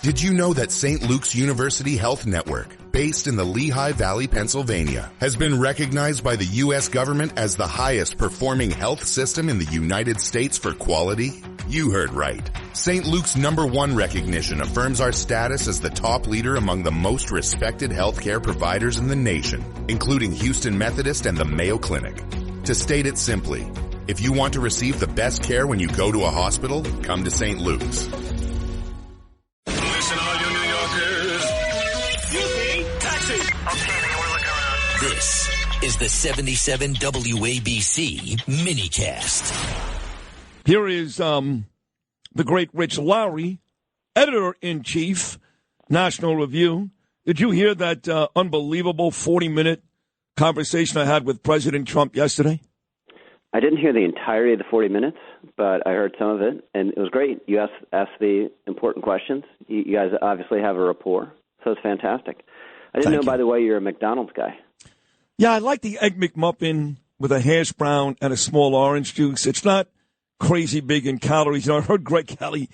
Did you know that St. Luke's University Health Network, based in the Lehigh Valley, Pennsylvania, has been recognized by the U.S. government as the highest performing health system in the United States for quality? You heard right. St. Luke's #1 recognition affirms our status as the top leader among the most respected healthcare providers in the nation, including Houston Methodist and the Mayo Clinic. To state it simply, if you want to receive the best care when you go to a hospital, come to St. Luke's. Listen, all you New Yorkers. Excuse me, taxi. Okay, we're looking around. This is the 77 WABC minicast. Here is the great Rich Lowry, editor-in-chief, National Review. Did you hear that unbelievable 40-minute conversation I had with President Trump yesterday? I didn't hear the entirety of the 40 minutes, but I heard some of it, and it was great. You asked the important questions. You guys obviously have a rapport, so it's fantastic. I didn't know, by the way, you're a McDonald's guy. Yeah, I like the Egg McMuffin with a hash brown and a small orange juice. It's not crazy big in calories. You know, I heard Greg Kelly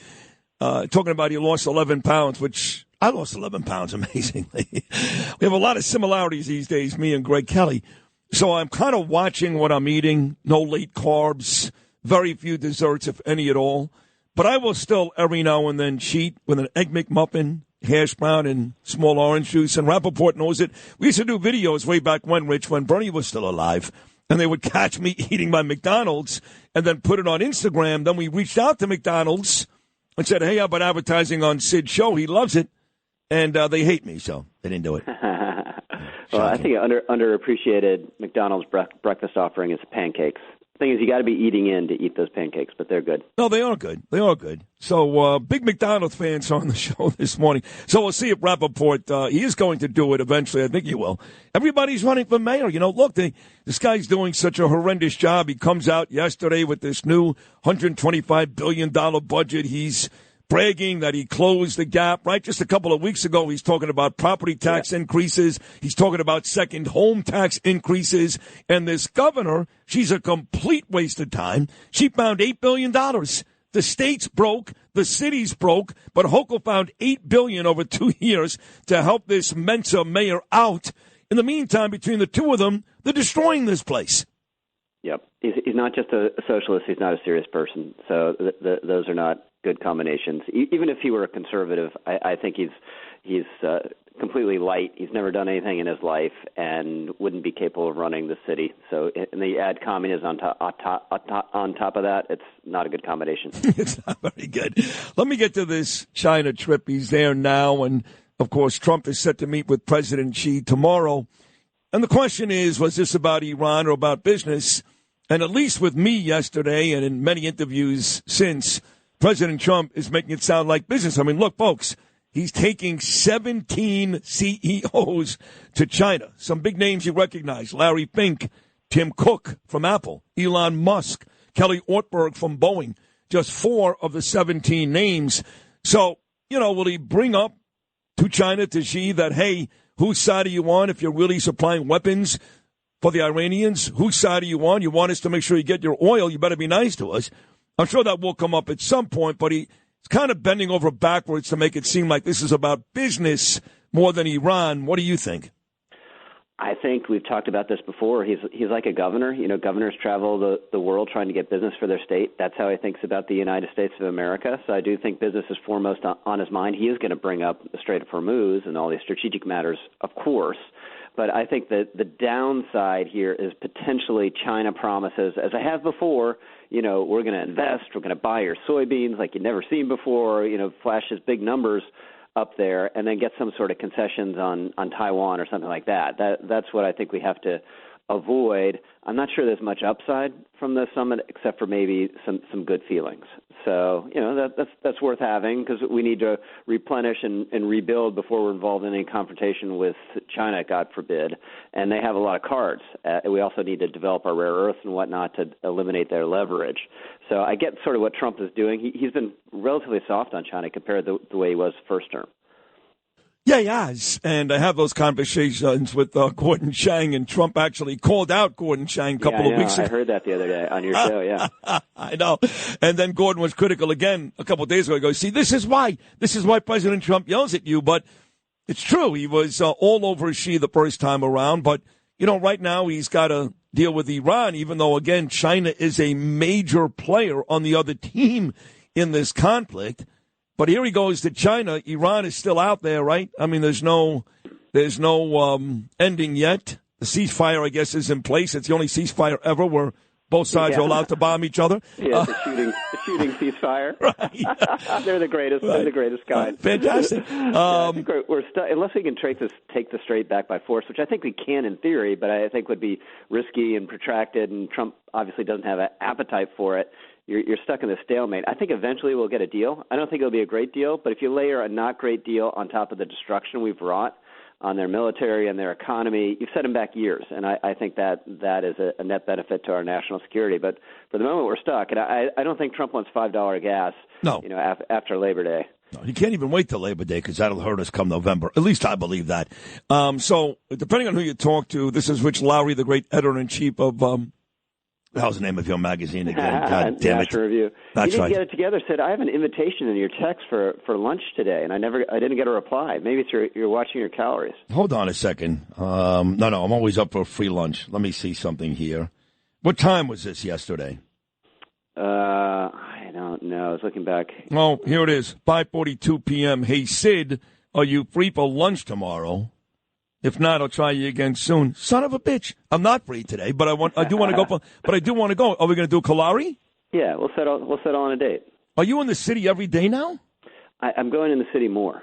talking about he lost 11 pounds, which I lost 11 pounds amazingly. We have a lot of similarities these days, me and Greg Kelly. So I'm kind of watching what I'm eating. No late carbs, very few desserts, if any at all. But I will still every now and then cheat with an Egg McMuffin, hash brown, and small orange juice. And Rappaport knows it. We used to do videos way back when, Rich, when Bernie was still alive. And they would catch me eating my McDonald's and then put it on Instagram. Then we reached out to McDonald's and said, hey, how about advertising on Sid's show? He loves it. And they hate me, so they didn't do it. Well, I think an underappreciated McDonald's breakfast offering is pancakes. The thing is, you got to be eating in to eat those pancakes, but they're good. No, they are good. They are good. So, big McDonald's fans on the show this morning. So we'll see if Rappaport, he is going to do it eventually. I think he will. Everybody's running for mayor. You know, look, this guy's doing such a horrendous job. He comes out yesterday with this new $125 billion budget. He's bragging that he closed the gap, right? Just a couple of weeks ago, he's talking about property tax increases. He's talking about second home tax increases. And this governor, she's a complete waste of time. She found $8 billion. The state's broke. The city's broke. But Hochul found $8 billion over 2 years to help this Mensa mayor out. In the meantime, between the two of them, they're destroying this place. Yep. He's not just a socialist. He's not a serious person. So those are not good combinations. Even if he were a conservative, I think he's completely light. He's never done anything in his life and wouldn't be capable of running the city. So, and they add communism on top of that. It's not a good combination. It's not very good. Let me get to this China trip. He's there now, and of course, Trump is set to meet with President Xi tomorrow. And the question is, was this about Iran or about business? And at least with me yesterday and in many interviews since, President Trump is making it sound like business. I mean, look, folks, he's taking 17 CEOs to China. Some big names you recognize: Larry Fink, Tim Cook from Apple, Elon Musk, Kelly Ortberg from Boeing. Just 4 of the 17 names. So, you know, will he bring up to China, to Xi, that, hey, whose side are you on if you're really supplying weapons for the Iranians? Whose side are you on? You want us to make sure you get your oil. You better be nice to us. I'm sure that will come up at some point, but he's kind of bending over backwards to make it seem like this is about business more than Iran. What do you think? I think we've talked about this before. He's like a governor. You know, governors travel the world trying to get business for their state. That's how he thinks about the United States of America. So I do think business is foremost on his mind. He is going to bring up the Strait of Hormuz and all these strategic matters, of course. But I think that the downside here is potentially China promises, as I have before, you know, we're going to invest, we're going to buy your soybeans like you've never seen before, you know, flashes big numbers up there, and then get some sort of concessions on Taiwan or something like that. That's what I think we have to avoid. I'm not sure there's much upside from the summit except for maybe some good feelings. So, you know, that's worth having because we need to replenish and rebuild before we're involved in any confrontation with China, God forbid. And they have a lot of cards. We also need to develop our rare earths and whatnot to eliminate their leverage. So I get sort of what Trump is doing. He's been relatively soft on China compared to the way he was first term. Yeah, he has. And I have those conversations with Gordon Chang, and Trump actually called out Gordon Chang a couple of weeks ago. I heard that the other day on your show, yeah. I know. And then Gordon was critical again a couple of days ago. He goes, see, this is why President Trump yells at you. But it's true. He was all over Xi the first time around. But, right now he's got to deal with Iran, even though, again, China is a major player on the other team in this conflict. But here he goes to China. Iran is still out there, right? I mean, there's no ending yet. The ceasefire, I guess, is in place. It's the only ceasefire ever where both sides are allowed to bomb each other. Yeah, the shooting ceasefire. Right. They're the greatest. Right. They're the greatest kind. Fantastic. I think we're stuck, unless we can take the strait back by force, which I think we can in theory, but I think would be risky and protracted, and Trump obviously doesn't have an appetite for it. You're stuck in a stalemate. I think eventually we'll get a deal. I don't think it'll be a great deal, but if you layer a not great deal on top of the destruction we've wrought on their military and their economy, you've set them back years, and I think that is a net benefit to our national security. But for the moment, we're stuck, and I don't think Trump wants $5 gas. No. After Labor Day. No, you can't even wait till Labor Day because that'll hurt us come November. At least I believe that. So depending on who you talk to, this is Rich Lowry, the great editor-in-chief of how's the name of your magazine again? God damn it! Review. That's you didn't right. Get it together. Said I have an invitation in your text for lunch today, and I didn't get a reply. Maybe it's you're watching your calories. Hold on a second. No, I'm always up for a free lunch. Let me see something here. What time was this yesterday? I don't know. I was looking back. Oh, here it is. 5:42 p.m. Hey Sid, are you free for lunch tomorrow? If not, I'll try you again soon. Son of a bitch. I'm not free today, but I do want to go. But I do want to go. Are we going to do Kalari? Yeah, we'll settle on a date. Are you in the city every day now? I'm going in the city more,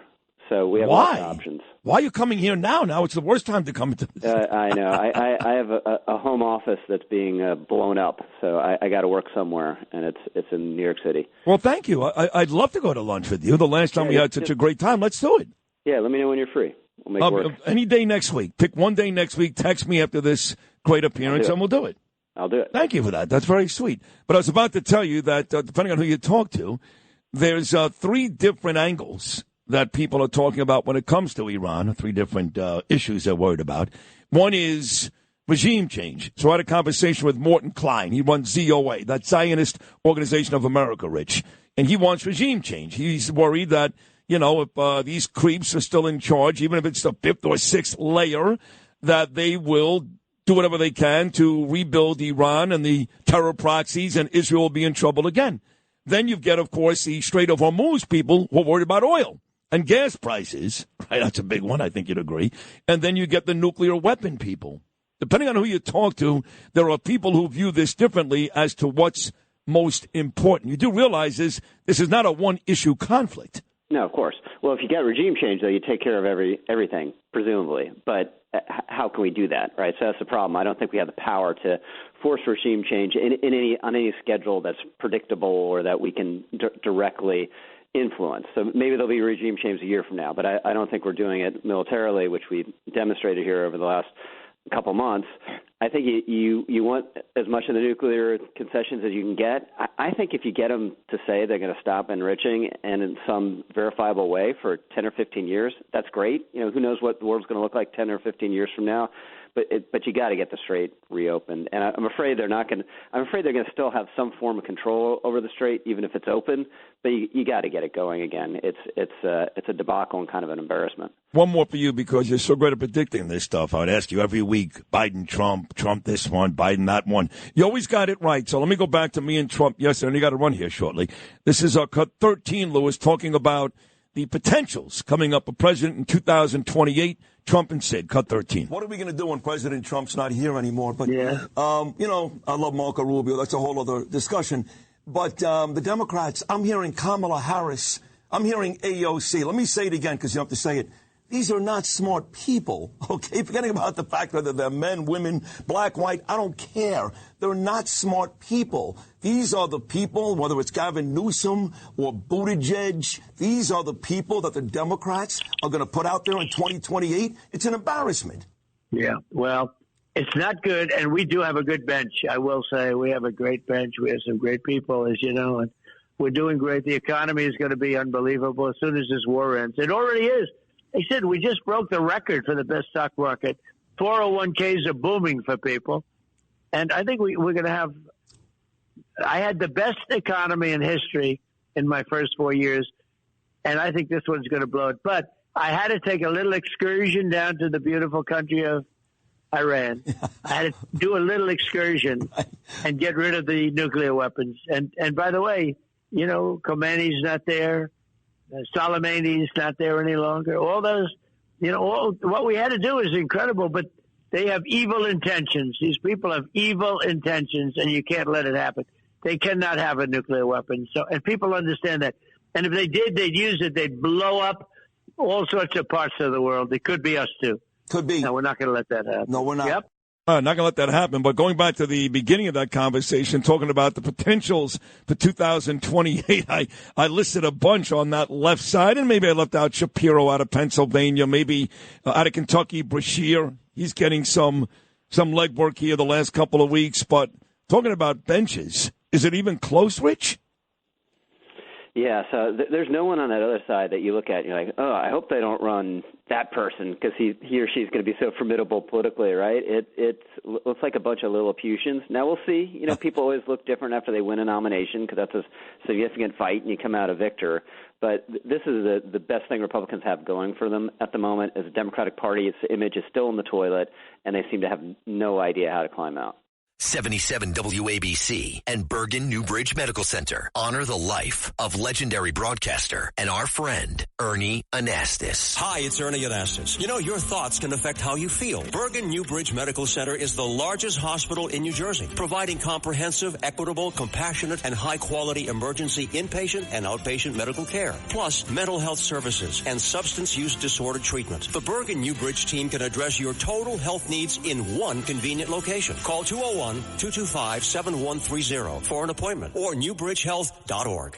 so we have Why? lots of options. Why are you coming here now? Now it's the worst time to come into this. I know. I have a home office that's being blown up, so I got to work somewhere, and it's in New York City. Well, thank you. I'd love to go to lunch with you. The last time we had such a great time. Let's do it. Yeah, let me know when you're free. We'll make it work. Any day next week. Pick one day next week. Text me after this great appearance, and we'll do it. I'll do it. Thank you for that. That's very sweet. But I was about to tell you that, depending on who you talk to, there's 3 different angles that people are talking about when it comes to Iran, 3 different issues they're worried about. One is regime change. So I had a conversation with Morton Klein. He runs ZOA, that Zionist Organization of America, Rich. And he wants regime change. He's worried that, if these creeps are still in charge, even if it's the 5th or 6th layer, that they will do whatever they can to rebuild Iran and the terror proxies, and Israel will be in trouble again. Then you get, of course, the Strait of Hormuz people who are worried about oil and gas prices. Right, that's a big one. I think you'd agree. And then you get the nuclear weapon people. Depending on who you talk to, there are people who view this differently as to what's most important. You do realize this is not a one-issue conflict. No, of course. Well, if you get regime change, though, you take care of everything, presumably. But how can we do that, right? So that's the problem. I don't think we have the power to force regime change on any schedule that's predictable or that we can directly influence. So maybe there'll be regime change a year from now, but I don't think we're doing it militarily, which we demonstrated here over the last couple months. I think you want as much of the nuclear concessions as you can get. I think if you get them to say they're going to stop enriching and in some verifiable way for 10 or 15 years, that's great. Who knows what the world's going to look like 10 or 15 years from now. But you got to get the strait reopened, and I'm afraid they're not going. I'm afraid they're going to still have some form of control over the strait, even if it's open. But you got to get it going again. It's a debacle and kind of an embarrassment. One more for you, because you're so great at predicting this stuff. I would ask you every week: Biden, Trump this one, Biden that one. You always got it right. So let me go back to me and Trump yesterday. And you got to run here shortly. This is cut 13, Lewis, talking about the potentials coming up for president in 2028. Trump and Sid, cut 13. What are we going to do when President Trump's not here anymore? But, I love Marco Rubio. That's a whole other discussion. But the Democrats, I'm hearing Kamala Harris. I'm hearing AOC. Let me say it again because you have to say it. These are not smart people, okay? Forgetting about the fact whether they're men, women, black, white, I don't care. They're not smart people. These are the people, whether it's Gavin Newsom or Buttigieg, these are the people that the Democrats are going to put out there in 2028. It's an embarrassment. Yeah, well, it's not good, and we do have a good bench. I will say we have a great bench. We have some great people, as you know, and we're doing great. The economy is going to be unbelievable as soon as this war ends. It already is. Hey, Sid, we just broke the record for the best stock market. 401ks are booming for people. And I think we're going to have – I had the best economy in history in my first 4 years, and I think this one's going to blow it. But I had to take a little excursion down to the beautiful country of Iran. I had to do a little excursion and get rid of the nuclear weapons. And by the way, you know, Khomeini's not there. Soleimani's not there any longer. All those, you know, what we had to do is incredible, but they have evil intentions. These people have evil intentions, and you can't let it happen. They cannot have a nuclear weapon. So, and people understand that. And if they did, they'd use it. They'd blow up all sorts of parts of the world. It could be us too. Could be. No, we're not going to let that happen. No, we're not. Yep. Not going to let that happen. But going back to the beginning of that conversation, talking about the potentials for 2028, I listed a bunch on that left side, and maybe I left out Shapiro out of Pennsylvania, maybe out of Kentucky, Brashear. He's getting some legwork here the last couple of weeks. But talking about benches, is it even close, Rich? Yeah, so there's no one on that other side that you look at and you're like, oh, I hope they don't run that person because he or she's going to be so formidable politically, right? It looks like a bunch of Lilliputians. Now we'll see. You know, people always look different after they win a nomination because that's a significant fight and you come out a victor. But this is the best thing Republicans have going for them at the moment. As a Democratic Party, its image is still in the toilet, and they seem to have no idea how to climb out. 77 WABC and Bergen Newbridge Medical Center honor the life of legendary broadcaster and our friend, Ernie Anastas. Hi, it's Ernie Anastas. You know, your thoughts can affect how you feel. Bergen Newbridge Medical Center is the largest hospital in New Jersey, providing comprehensive, equitable, compassionate, and high-quality emergency inpatient and outpatient medical care, plus mental health services and substance use disorder treatment. The Bergen Newbridge team can address your total health needs in one convenient location. Call 201-225-7130 for an appointment or newbridgehealth.org.